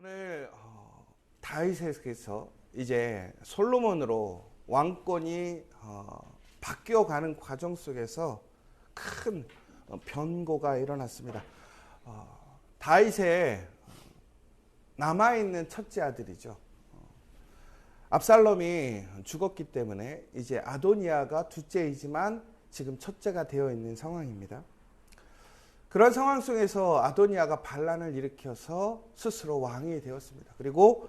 오늘 다윗에게서 이제 솔로몬으로 왕권이 바뀌어가는 과정 속에서 큰 변고가 일어났습니다. 다윗의 남아있는 첫째 아들이죠. 압살롬이 죽었기 때문에 이제 아도니아가 둘째이지만 지금 첫째가 되어 있는 상황입니다. 그런 상황 속에서 아도니아가 반란을 일으켜서 스스로 왕이 되었습니다. 그리고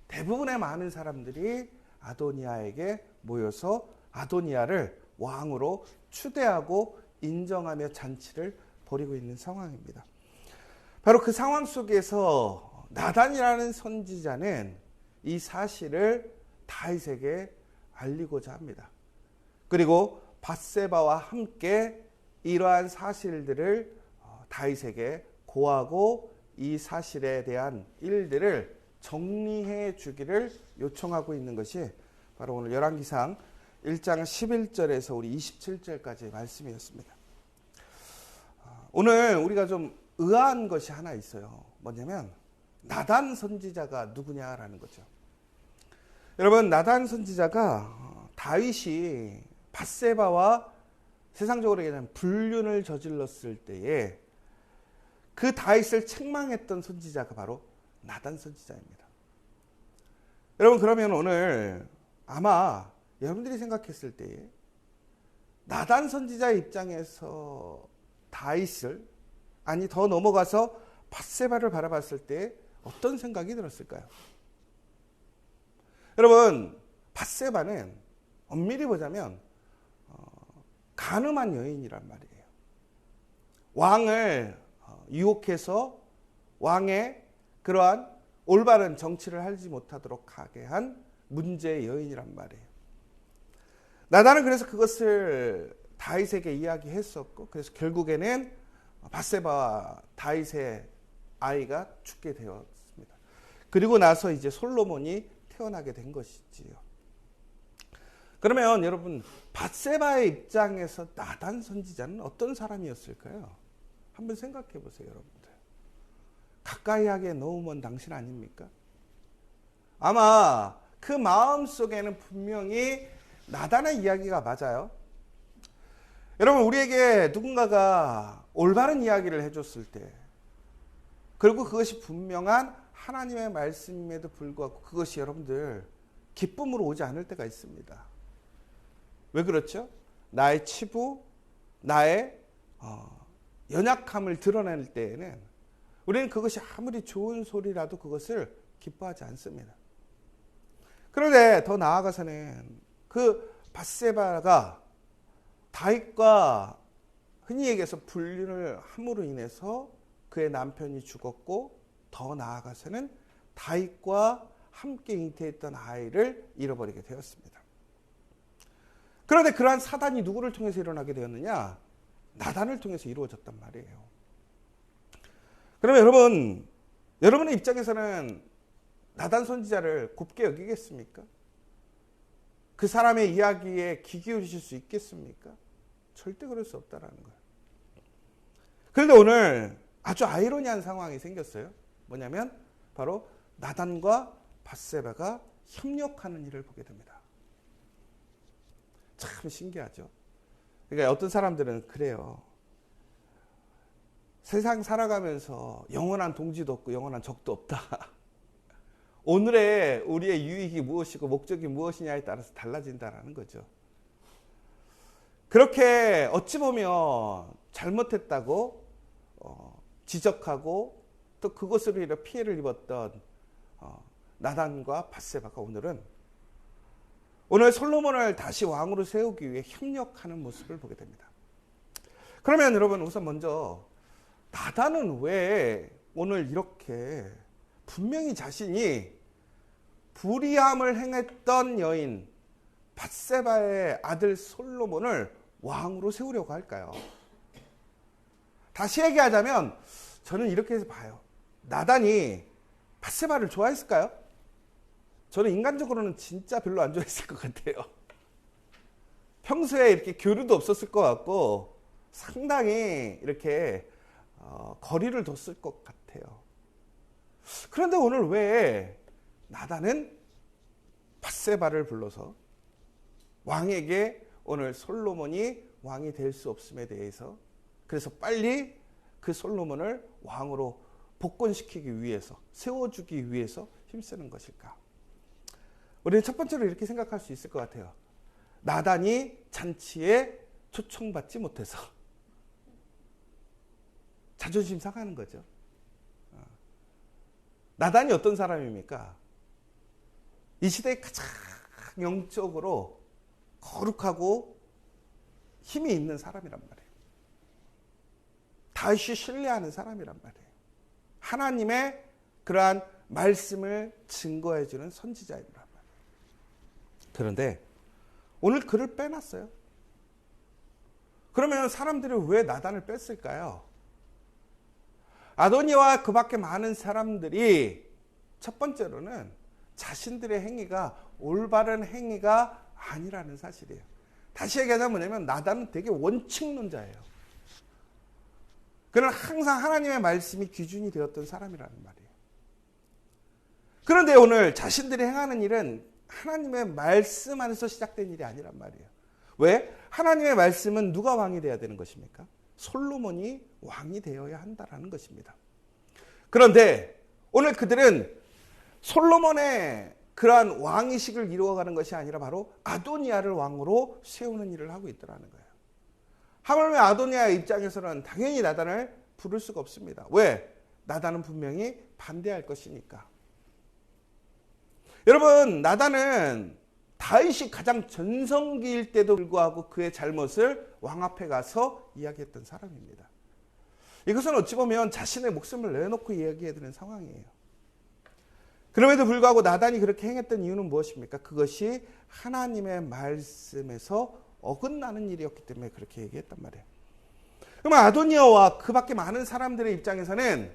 대부분의 많은 사람들이 아도니아에게 모여서 아도니아를 왕으로 추대하고 인정하며 잔치를 벌이고 있는 상황입니다. 바로 그 상황 속에서 나단이라는 선지자는 이 사실을 다윗에게 알리고자 합니다. 그리고 밧세바와 함께 이러한 사실들을 다윗에게 고하고 이 사실에 대한 일들을 정리해 주기를 요청하고 있는 것이 바로 오늘 열왕기상 1장 11절에서 우리 27절까지의 말씀이었습니다. 오늘 우리가 좀 의아한 것이 하나 있어요. 뭐냐면 나단 선지자가 누구냐라는 거죠. 여러분, 나단 선지자가 다윗이 밧세바와 세상적으로 얘기하면 불륜을 저질렀을 때에 그 다윗을 책망했던 선지자가 바로 나단 선지자입니다. 여러분, 그러면 오늘 아마 여러분들이 생각했을 때에 나단 선지자의 입장에서 다윗을, 아니 더 넘어가서 밧세바를 바라봤을 때 어떤 생각이 들었을까요? 여러분, 밧세바는 엄밀히 보자면 간음한 여인이란 말이에요. 왕을 유혹해서 왕의 그러한 올바른 정치를 하지 못하도록 하게 한 문제의 여인이란 말이에요. 나단은 그래서 그것을 다윗에게 이야기했었고, 그래서 결국에는 밧세바와 다윗의 아이가 죽게 되었습니다. 그리고 나서 이제 솔로몬이 태어나게 된 것이지요. 그러면 여러분, 밧세바의 입장에서 나단 선지자는 어떤 사람이었을까요? 한번 생각해 보세요, 여러분들. 가까이 하기에 너무 먼 당신 아닙니까? 아마 그 마음 속에는 분명히 나단의 이야기가 맞아요. 여러분, 우리에게 누군가가 올바른 이야기를 해줬을 때, 그리고 그것이 분명한 하나님의 말씀임에도 불구하고 그것이 여러분들 기쁨으로 오지 않을 때가 있습니다. 왜 그렇죠? 나의 치부, 나의 연약함을 드러낼 때에는 우리는 그것이 아무리 좋은 소리라도 그것을 기뻐하지 않습니다. 그런데 더 나아가서는 그 밧세바가 다윗과 흔히 얘기해서 불륜을 함으로 인해서 그의 남편이 죽었고, 더 나아가서는 다윗과 함께 잉태했던 아이를 잃어버리게 되었습니다. 그런데 그러한 사단이 누구를 통해서 일어나게 되었느냐? 나단을 통해서 이루어졌단 말이에요. 그러면 여러분, 여러분의 입장에서는 나단 선지자를 곱게 여기겠습니까? 그 사람의 이야기에 귀 기울이실 수 있겠습니까? 절대 그럴 수 없다라는 거예요. 그런데 오늘 아주 아이러니한 상황이 생겼어요. 뭐냐면 바로 나단과 밧세바가 협력하는 일을 보게 됩니다. 참 신기하죠. 그러니까 어떤 사람들은 그래요. 세상 살아가면서 영원한 동지도 없고 영원한 적도 없다. 오늘의 우리의 유익이 무엇이고 목적이 무엇이냐에 따라서 달라진다라는 거죠. 그렇게 어찌 보면 잘못했다고 지적하고 또 그것으로 인해 피해를 입었던 나단과 밧세바가 오늘 솔로몬을 다시 왕으로 세우기 위해 협력하는 모습을 보게 됩니다. 그러면 여러분, 우선 먼저 나단은 왜 오늘 이렇게 분명히 자신이 불의함을 행했던 여인 밧세바의 아들 솔로몬을 왕으로 세우려고 할까요? 다시 얘기하자면 저는 이렇게 해서 봐요. 나단이 밧세바를 좋아했을까요? 저는 인간적으로는 진짜 별로 안 좋아했을 것 같아요. 평소에 이렇게 교류도 없었을 것 같고 상당히 이렇게 거리를 뒀을 것 같아요. 그런데 오늘 왜 나단은 밧세바를 불러서 왕에게 오늘 솔로몬이 왕이 될 수 없음에 대해서, 그래서 빨리 그 솔로몬을 왕으로 복권시키기 위해서, 세워주기 위해서 힘쓰는 것일까? 우리는 첫 번째로 이렇게 생각할 수 있을 것 같아요. 나단이 잔치에 초청받지 못해서 자존심 상하는 거죠. 나단이 어떤 사람입니까? 이 시대에 가장 영적으로 거룩하고 힘이 있는 사람이란 말이에요. 다윗이 신뢰하는 사람이란 말이에요. 하나님의 그러한 말씀을 증거해주는 선지자이란 말이에요. 그런데 오늘 그를 빼놨어요. 그러면 사람들이 왜 나단을 뺐을까요? 아도니아와 그 밖에 많은 사람들이 첫 번째로는 자신들의 행위가 올바른 행위가 아니라는 사실이에요. 다시 얘기하자면 뭐냐면 나단은 되게 원칙론자예요. 그는 항상 하나님의 말씀이 기준이 되었던 사람이라는 말이에요. 그런데 오늘 자신들이 행하는 일은 하나님의 말씀 안에서 시작된 일이 아니란 말이에요. 왜? 하나님의 말씀은 누가 왕이 되어야 되는 것입니까? 솔로몬이 왕이 되어야 한다라는 것입니다. 그런데 오늘 그들은 솔로몬의 그러한 왕의식을 이루어가는 것이 아니라 바로 아도니아를 왕으로 세우는 일을 하고 있더라는 거예요. 하물며 아도니아의 입장에서는 당연히 나단을 부를 수가 없습니다. 왜? 나단은 분명히 반대할 것이니까. 여러분, 나단은 다윗이 가장 전성기일 때도 불구하고 그의 잘못을 왕 앞에 가서 이야기했던 사람입니다. 이것은 어찌 보면 자신의 목숨을 내놓고 이야기해야 되는 상황이에요. 그럼에도 불구하고 나단이 그렇게 행했던 이유는 무엇입니까? 그것이 하나님의 말씀에서 어긋나는 일이었기 때문에 그렇게 얘기했단 말이에요. 그러면 아도니아와 그 밖에 많은 사람들의 입장에서는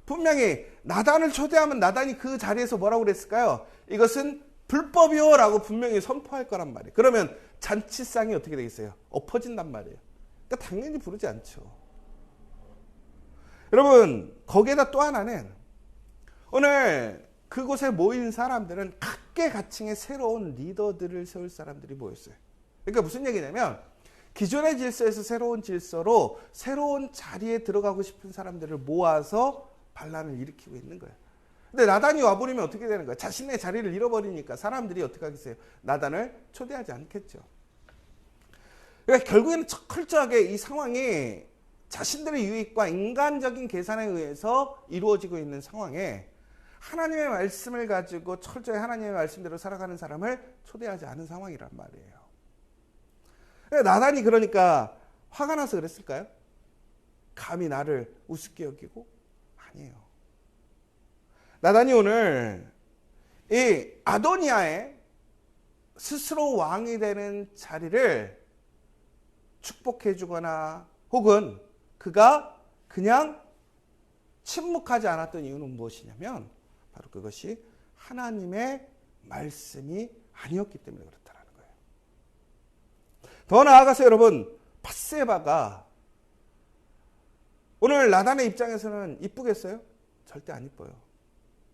분명히 나단을 초대하면 나단이 그 자리에서 뭐라고 그랬을까요? 이것은 불법이요 라고 분명히 선포할 거란 말이에요. 그러면 잔치상이 어떻게 되겠어요? 엎어진단 말이에요. 그러니까 당연히 부르지 않죠. 여러분, 거기에다 또 하나는 오늘 그곳에 모인 사람들은 각계각층의 새로운 리더들을 세울 사람들이 모였어요. 그러니까 무슨 얘기냐면 기존의 질서에서 새로운 질서로 새로운 자리에 들어가고 싶은 사람들을 모아서 반란을 일으키고 있는 거예요. 근데 나단이 와버리면 어떻게 되는 거예요? 자신의 자리를 잃어버리니까 사람들이 어떻게 하겠어요? 나단을 초대하지 않겠죠. 그러니까 결국에는 철저하게 이 상황이 자신들의 유익과 인간적인 계산에 의해서 이루어지고 있는 상황에 하나님의 말씀을 가지고 철저히 하나님의 말씀대로 살아가는 사람을 초대하지 않은 상황이란 말이에요. 나단이 그러니까 화가 나서 그랬을까요? 감히 나를 우습게 여기고? 아니에요. 나단이 오늘 이 아도니아의 스스로 왕이 되는 자리를 축복해 주거나 혹은 그가 그냥 침묵하지 않았던 이유는 무엇이냐면 바로 그것이 하나님의 말씀이 아니었기 때문에 그렇다는 거예요. 더 나아가서 여러분, 밧세바가 오늘 나단의 입장에서는 이쁘겠어요? 절대 안 이뻐요.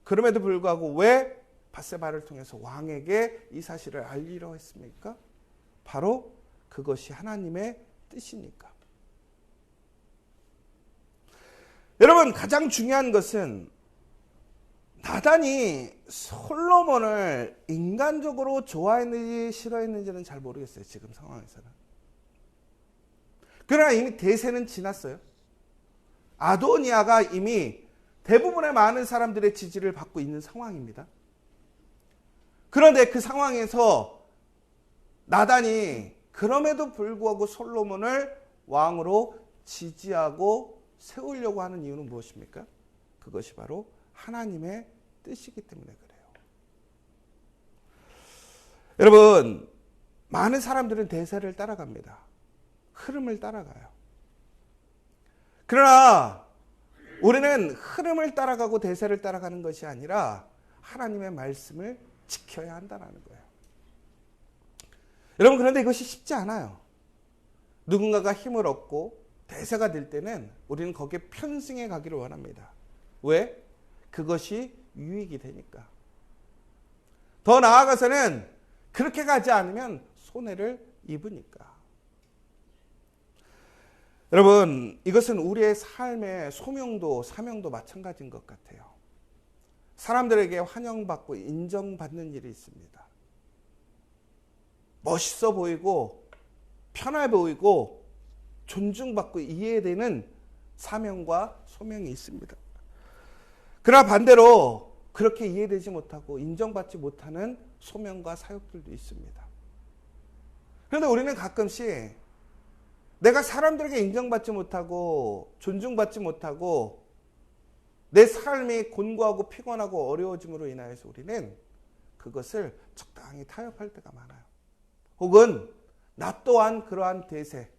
그럼에도 불구하고 왜 밧세바를 통해서 왕에게 이 사실을 알리려 했습니까? 바로 그것이 하나님의 뜻이니까. 여러분, 가장 중요한 것은 나단이 솔로몬을 인간적으로 좋아했는지 싫어했는지는 잘 모르겠어요. 지금 상황에서는. 그러나 이미 대세는 지났어요. 아도니아가 이미 대부분의 많은 사람들의 지지를 받고 있는 상황입니다. 그런데 그 상황에서 나단이 그럼에도 불구하고 솔로몬을 왕으로 지지하고 세우려고 하는 이유는 무엇입니까? 그것이 바로 하나님의 뜻이기 때문에 그래요. 여러분, 많은 사람들은 대세를 따라갑니다. 흐름을 따라가요. 그러나 우리는 흐름을 따라가고 대세를 따라가는 것이 아니라 하나님의 말씀을 지켜야 한다는 거예요. 여러분, 그런데 이것이 쉽지 않아요. 누군가가 힘을 얻고 대세가 될 때는 우리는 거기에 편승해 가기를 원합니다. 왜? 그것이 유익이 되니까. 더 나아가서는 그렇게 가지 않으면 손해를 입으니까. 여러분, 이것은 우리의 삶의 소명도 사명도 마찬가지인 것 같아요. 사람들에게 환영받고 인정받는 일이 있습니다. 멋있어 보이고 편해 보이고 존중받고 이해되는 사명과 소명이 있습니다. 그러나 반대로 그렇게 이해되지 못하고 인정받지 못하는 소명과 사역들도 있습니다. 그런데 우리는 가끔씩 내가 사람들에게 인정받지 못하고 존중받지 못하고 내 삶이 곤고하고 피곤하고 어려워짐으로 인하여서 우리는 그것을 적당히 타협할 때가 많아요. 혹은 나 또한 그러한 대세,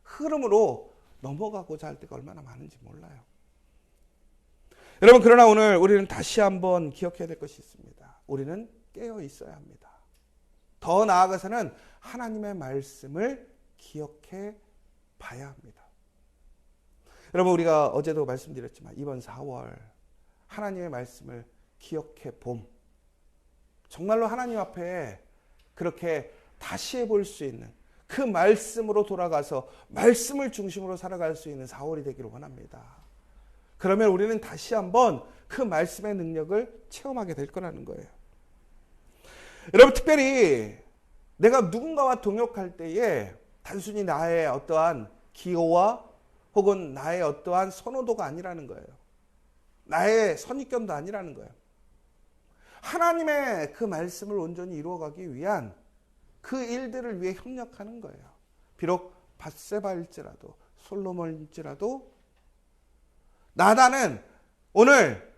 흐름으로 넘어가고자 할 때가 얼마나 많은지 몰라요. 여러분, 그러나 오늘 우리는 다시 한번 기억해야 될 것이 있습니다. 우리는 깨어 있어야 합니다. 더 나아가서는 하나님의 말씀을 기억해 봐야 합니다. 여러분, 우리가 어제도 말씀드렸지만 이번 4월 하나님의 말씀을 기억해 봄, 정말로 하나님 앞에 그렇게 다시 해볼 수 있는 그 말씀으로 돌아가서 말씀을 중심으로 살아갈 수 있는 4월이 되기를 원합니다. 그러면 우리는 다시 한번 그 말씀의 능력을 체험하게 될 거라는 거예요. 여러분, 특별히 내가 누군가와 동역할 때에 단순히 나의 어떠한 기호와 혹은 나의 어떠한 선호도가 아니라는 거예요. 나의 선입견도 아니라는 거예요. 하나님의 그 말씀을 온전히 이루어가기 위한 그 일들을 위해 협력하는 거예요. 비록 밧세바일지라도 솔로몬일지라도 나단은 오늘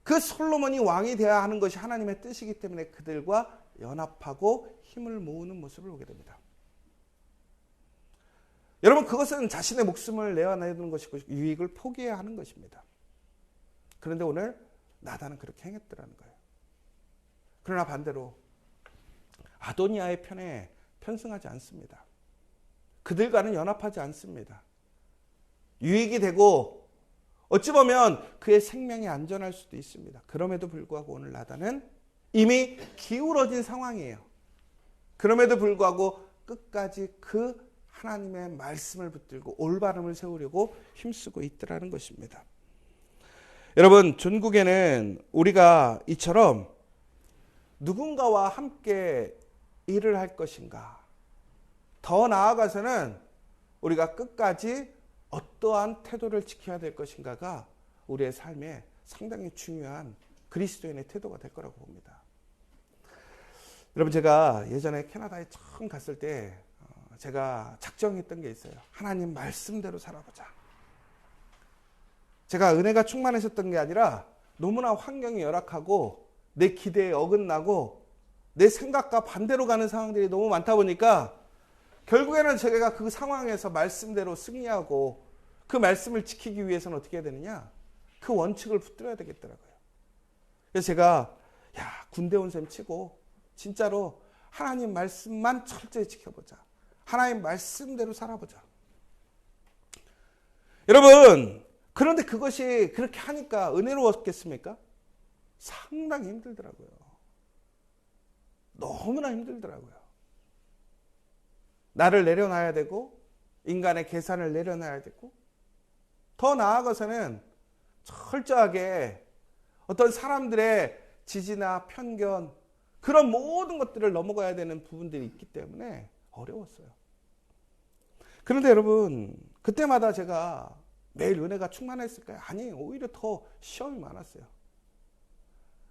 그 솔로몬이 왕이 되어야 하는 것이 하나님의 뜻이기 때문에 그들과 연합하고 힘을 모으는 모습을 보게 됩니다. 여러분, 그것은 자신의 목숨을 내어내는 것이고 유익을 포기해야 하는 것입니다. 그런데 오늘 나단은 그렇게 행했더라는 거예요. 그러나 반대로 아도니아의 편에 편승하지 않습니다. 그들과는 연합하지 않습니다. 유익이 되고 어찌 보면 그의 생명이 안전할 수도 있습니다. 그럼에도 불구하고 오늘 나단은 이미 기울어진 상황이에요. 그럼에도 불구하고 끝까지 그 하나님의 말씀을 붙들고 올바름을 세우려고 힘쓰고 있더라는 것입니다. 여러분, 전국에는 우리가 이처럼 누군가와 함께 일을 할 것인가, 더 나아가서는 우리가 끝까지 어떠한 태도를 지켜야 될 것인가가 우리의 삶에 상당히 중요한 그리스도인의 태도가 될 거라고 봅니다. 여러분, 제가 예전에 캐나다에 처음 갔을 때 제가 작정했던 게 있어요. 하나님 말씀대로 살아보자. 제가 은혜가 충만하셨던 게 아니라 너무나 환경이 열악하고 내 기대에 어긋나고 내 생각과 반대로 가는 상황들이 너무 많다 보니까 결국에는 제가 그 상황에서 말씀대로 승리하고 그 말씀을 지키기 위해서는 어떻게 해야 되느냐? 그 원칙을 붙들어야 되겠더라고요. 그래서 제가 군대 온 셈 치고 진짜로 하나님 말씀만 철저히 지켜보자. 하나님 말씀대로 살아보자. 여러분, 그런데 그것이 그렇게 하니까 은혜로웠겠습니까? 상당히 힘들더라고요. 너무나 힘들더라고요. 나를 내려놔야 되고 인간의 계산을 내려놔야 되고 더 나아가서는 철저하게 어떤 사람들의 지지나 편견 그런 모든 것들을 넘어가야 되는 부분들이 있기 때문에 어려웠어요. 그런데 여러분, 그때마다 제가 매일 은혜가 충만했을까요? 아니, 오히려 더 시험이 많았어요.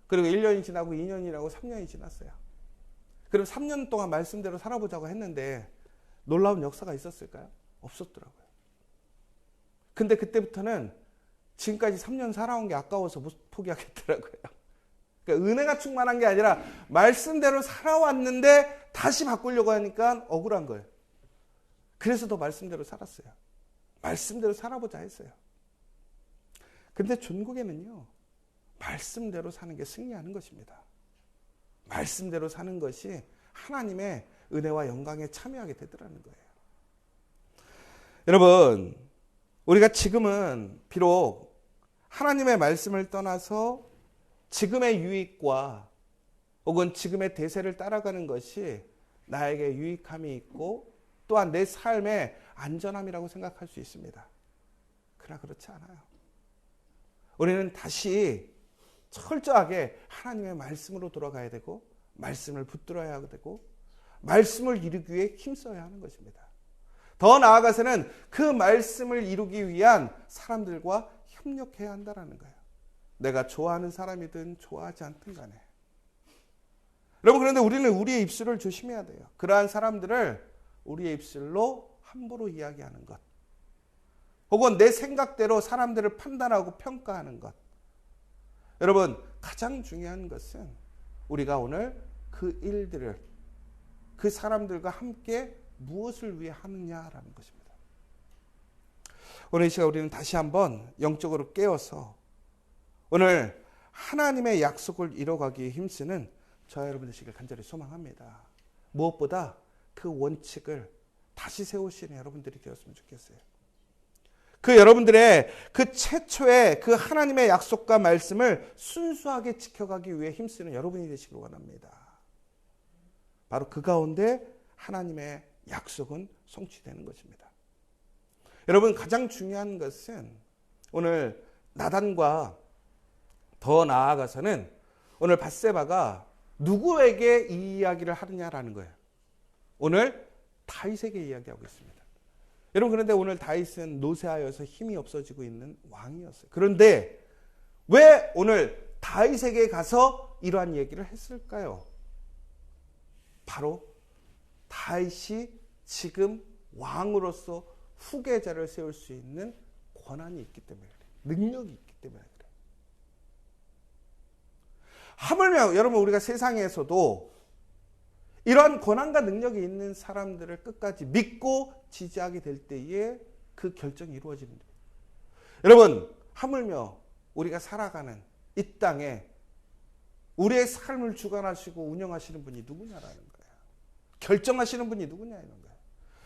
그리고 1년이 지나고 2년이 지나고 3년이 지났어요. 그리고 3년 동안 말씀대로 살아보자고 했는데 놀라운 역사가 있었을까요? 없었더라고요. 근데 그때부터는 지금까지 3년 살아온 게 아까워서 못 포기하겠더라고요. 그러니까 은혜가 충만한 게 아니라 말씀대로 살아왔는데 다시 바꾸려고 하니까 억울한 거예요. 그래서 더 말씀대로 살았어요. 말씀대로 살아보자 했어요. 근데 전국에는요, 말씀대로 사는 게 승리하는 것입니다. 말씀대로 사는 것이 하나님의 은혜와 영광에 참여하게 되더라는 거예요. 여러분, 우리가 지금은 비록 하나님의 말씀을 떠나서 지금의 유익과 혹은 지금의 대세를 따라가는 것이 나에게 유익함이 있고 또한 내 삶의 안전함이라고 생각할 수 있습니다. 그러나 그렇지 않아요. 우리는 다시 철저하게 하나님의 말씀으로 돌아가야 되고 말씀을 붙들어야 되고 말씀을 이루기 위해 힘써야 하는 것입니다. 더 나아가서는 그 말씀을 이루기 위한 사람들과 협력해야 한다는 거예요. 내가 좋아하는 사람이든 좋아하지 않든 간에. 여러분, 그런데 우리는 우리의 입술을 조심해야 돼요. 그러한 사람들을 우리의 입술로 함부로 이야기하는 것, 혹은 내 생각대로 사람들을 판단하고 평가하는 것. 여러분, 가장 중요한 것은 우리가 오늘 그 일들을, 그 사람들과 함께 무엇을 위해 하느냐라는 것입니다. 오늘 이 시간 우리는 다시 한번 영적으로 깨어서 오늘 하나님의 약속을 이뤄가기에 힘쓰는 저와 여러분 되시길 간절히 소망합니다. 무엇보다 그 원칙을 다시 세우시는 여러분들이 되었으면 좋겠어요. 그 여러분들의 그 최초의 그 하나님의 약속과 말씀을 순수하게 지켜가기 위해 힘쓰는 여러분이 되시길 원합니다. 바로 그 가운데 하나님의 약속은 성취되는 것입니다. 여러분, 가장 중요한 것은 오늘 나단과 더 나아가서는 오늘 밧세바가 누구에게 이 이야기를 하느냐라는 거예요. 오늘 다윗에게 이야기하고 있습니다. 여러분, 그런데 오늘 다윗은 노쇠하여서 힘이 없어지고 있는 왕이었어요. 그런데 왜 오늘 다윗에게 가서 이러한 얘기를 했을까요? 바로 다윗이 지금 왕으로서 후계자를 세울 수 있는 권한이 있기 때문에 그래요. 능력이 있기 때문에 그래요. 하물며 여러분, 우리가 세상에서도 이러한 권한과 능력이 있는 사람들을 끝까지 믿고 지지하게 될 때에 그 결정이 이루어지는 거예요. 여러분, 하물며 우리가 살아가는 이 땅에 우리의 삶을 주관하시고 운영하시는 분이 누구냐라는 거예요. 결정하시는 분이 누구냐는 거예요.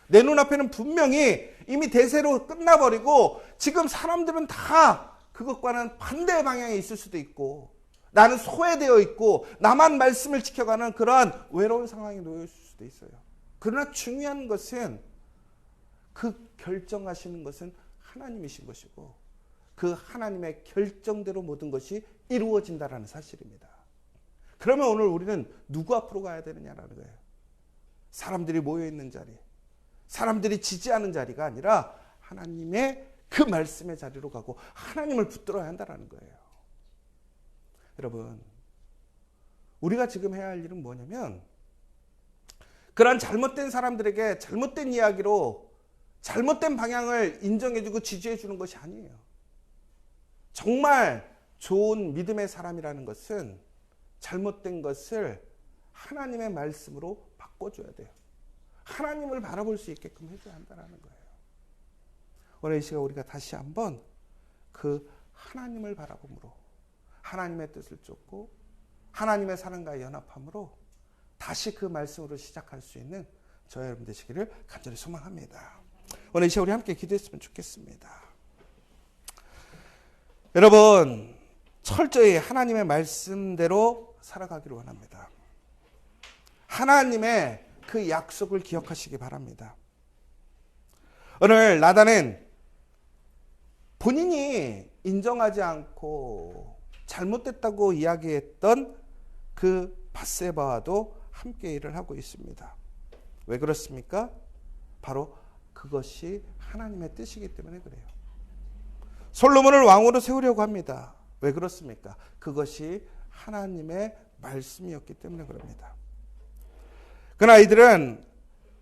내 눈앞에는 분명히 이미 대세로 끝나버리고 지금 사람들은 다 그것과는 반대의 방향에 있을 수도 있고 나는 소외되어 있고 나만 말씀을 지켜가는 그러한 외로운 상황에 놓여 있을 수도 있어요. 그러나 중요한 것은 그 결정하시는 것은 하나님이신 것이고 그 하나님의 결정대로 모든 것이 이루어진다라는 사실입니다. 그러면 오늘 우리는 누구 앞으로 가야 되느냐라는 거예요. 사람들이 모여있는 자리, 사람들이 지지하는 자리가 아니라 하나님의 그 말씀의 자리로 가고 하나님을 붙들어야 한다는 거예요. 여러분, 우리가 지금 해야 할 일은 뭐냐면 그런 잘못된 사람들에게 잘못된 이야기로 잘못된 방향을 인정해주고 지지해주는 것이 아니에요. 정말 좋은 믿음의 사람이라는 것은 잘못된 것을 하나님의 말씀으로 바꿔줘야 돼요. 하나님을 바라볼 수 있게끔 해줘야 한다는 거예요. 오늘 이 시간 우리가 다시 한번 그 하나님을 바라봄으로 하나님의 뜻을 쫓고 하나님의 사랑과 연합함으로 다시 그 말씀으로 시작할 수 있는 저와 여러분 되시기를 간절히 소망합니다. 오늘 이 시간 우리 함께 기도했으면 좋겠습니다. 여러분, 철저히 하나님의 말씀대로 살아가기를 원합니다. 하나님의 그 약속을 기억하시기 바랍니다. 오늘 나단은 본인이 인정하지 않고 잘못됐다고 이야기했던 그 밧세바와도 함께 일을 하고 있습니다. 왜 그렇습니까? 바로 그것이 하나님의 뜻이기 때문에 그래요. 솔로몬을 왕으로 세우려고 합니다. 왜 그렇습니까? 그것이 하나님의 말씀이었기 때문에 그럽니다. 그러나 이들은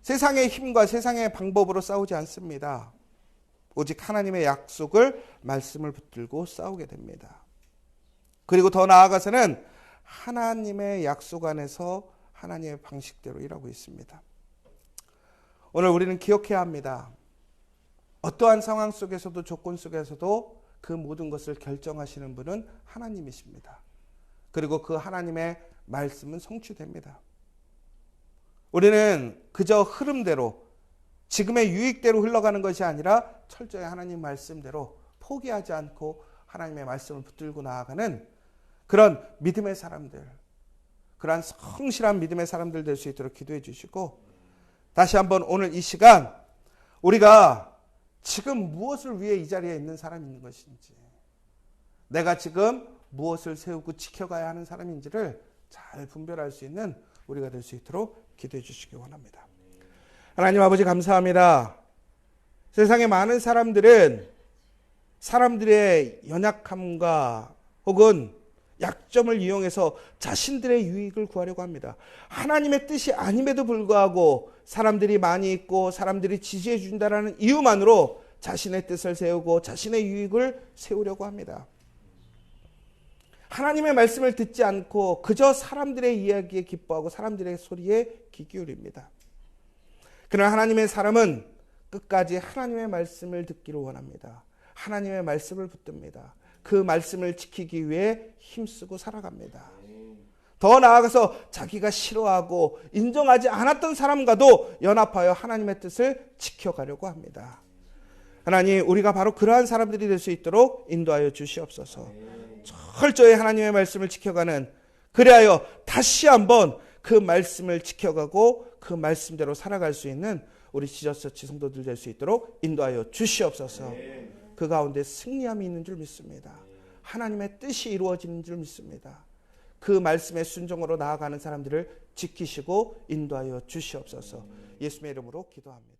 세상의 힘과 세상의 방법으로 싸우지 않습니다. 오직 하나님의 약속을 말씀을 붙들고 싸우게 됩니다. 그리고 더 나아가서는 하나님의 약속 안에서 하나님의 방식대로 일하고 있습니다. 오늘 우리는 기억해야 합니다. 어떠한 상황 속에서도 조건 속에서도 그 모든 것을 결정하시는 분은 하나님이십니다. 그리고 그 하나님의 말씀은 성취됩니다. 우리는 그저 흐름대로 지금의 유익대로 흘러가는 것이 아니라 철저히 하나님 말씀대로 포기하지 않고 하나님의 말씀을 붙들고 나아가는 그런 믿음의 사람들, 그러한 성실한 믿음의 사람들 될 수 있도록 기도해 주시고, 다시 한번 오늘 이 시간 우리가 지금 무엇을 위해 이 자리에 있는 사람이 있는 것인지, 내가 지금 무엇을 세우고 지켜가야 하는 사람인지를 잘 분별할 수 있는 우리가 될 수 있도록 기도해 주시기 원합니다. 하나님 아버지 감사합니다. 세상의 많은 사람들은 사람들의 연약함과 혹은 약점을 이용해서 자신들의 유익을 구하려고 합니다. 하나님의 뜻이 아님에도 불구하고 사람들이 많이 있고 사람들이 지지해 준다라는 이유만으로 자신의 뜻을 세우고 자신의 유익을 세우려고 합니다. 하나님의 말씀을 듣지 않고 그저 사람들의 이야기에 기뻐하고 사람들의 소리에 귀 기울입니다. 그러나 하나님의 사람은 끝까지 하나님의 말씀을 듣기를 원합니다. 하나님의 말씀을 붙듭니다. 그 말씀을 지키기 위해 힘쓰고 살아갑니다. 더 나아가서 자기가 싫어하고 인정하지 않았던 사람과도 연합하여 하나님의 뜻을 지켜가려고 합니다. 하나님, 우리가 바로 그러한 사람들이 될 수 있도록 인도하여 주시옵소서. 철저히 하나님의 말씀을 지켜가는, 그리하여 다시 한번 그 말씀을 지켜가고 그 말씀대로 살아갈 수 있는 우리 지저스처치 성도들 될 수 있도록 인도하여 주시옵소서. 그 가운데 승리함이 있는 줄 믿습니다. 하나님의 뜻이 이루어지는 줄 믿습니다. 그 말씀의 순종으로 나아가는 사람들을 지키시고 인도하여 주시옵소서. 예수님의 이름으로 기도합니다.